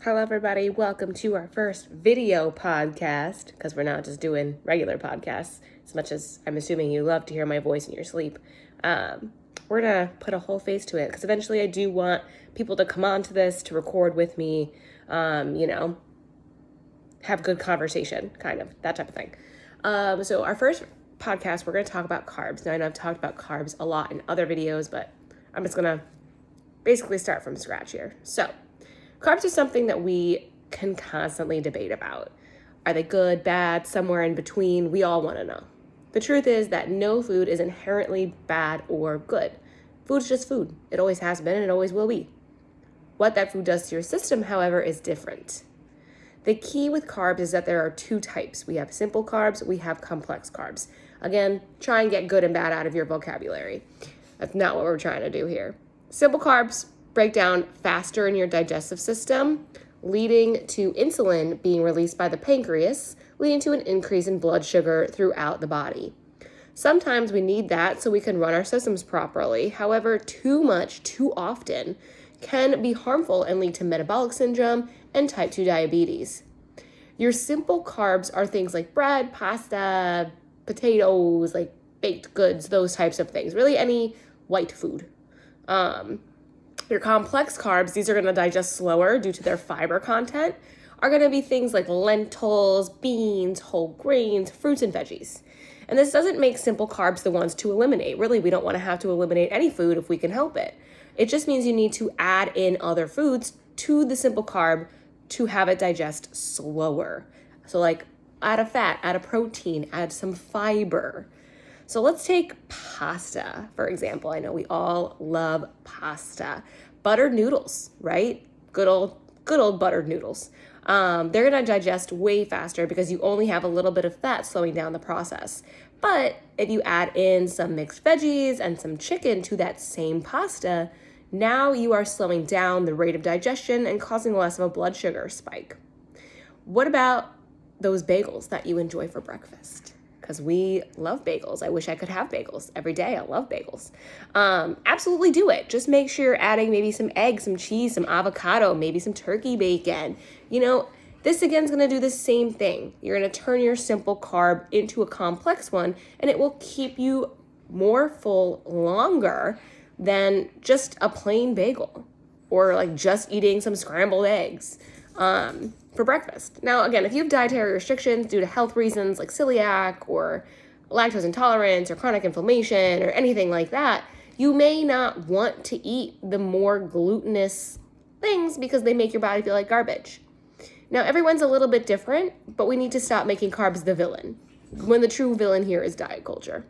Hello, everybody. Welcome to our first video podcast, because we're not just doing regular podcasts, as much as I'm assuming you love to hear my voice in your sleep. We're going to put a whole face to it, because eventually I do want people to come on to this, to record with me, have good conversation, kind of, that type of thing. So our first podcast, we're going to talk about carbs. Now, I know I've talked about carbs a lot in other videos, but I'm just going to basically start from scratch here. So, carbs are something that we can constantly debate about. Are they good, bad, somewhere in between? We all want to know. The truth is that no food is inherently bad or good. Food's just food. It always has been and it always will be. What that food does to your system, however, is different. The key with carbs is that there are two types. We have simple carbs, we have complex carbs. Again, try and get good and bad out of your vocabulary. That's not what we're trying to do here. Simple carbs break down faster in your digestive system, leading to insulin being released by the pancreas, leading to an increase in blood sugar throughout the body. Sometimes we need that so we can run our systems properly. However, too much, too often, can be harmful and lead to metabolic syndrome and type 2 diabetes. Your simple carbs are things like bread, pasta, potatoes, like baked goods, those types of things. Really any white food. Your complex carbs, these are going to digest slower due to their fiber content, are going to be things like lentils, beans, whole grains, fruits, and veggies. And this doesn't make simple carbs the ones to eliminate. Really, we don't want to have to eliminate any food if we can help it. It just means you need to add in other foods to the simple carb to have it digest slower. So like add a fat, add a protein, add some fiber. So let's take pasta, for example. I know we all love pasta. Buttered noodles, right? Good old buttered noodles. They're gonna digest way faster because you only have a little bit of fat slowing down the process. But if you add in some mixed veggies and some chicken to that same pasta, now you are slowing down the rate of digestion and causing less of a blood sugar spike. What about those bagels that you enjoy for breakfast? Because we love bagels. I wish I could have bagels every day. I love bagels. Absolutely do it. Just make sure you're adding maybe some eggs, some cheese, some avocado, maybe some turkey bacon. This again is going to do the same thing. You're going to turn your simple carb into a complex one, and it will keep you more full longer than just a plain bagel or like just eating some scrambled eggs. For breakfast. Now, again, if you have dietary restrictions due to health reasons like celiac or lactose intolerance or chronic inflammation or anything like that, you may not want to eat the more glutinous things because they make your body feel like garbage. Now, everyone's a little bit different, but we need to stop making carbs the villain when the true villain here is diet culture.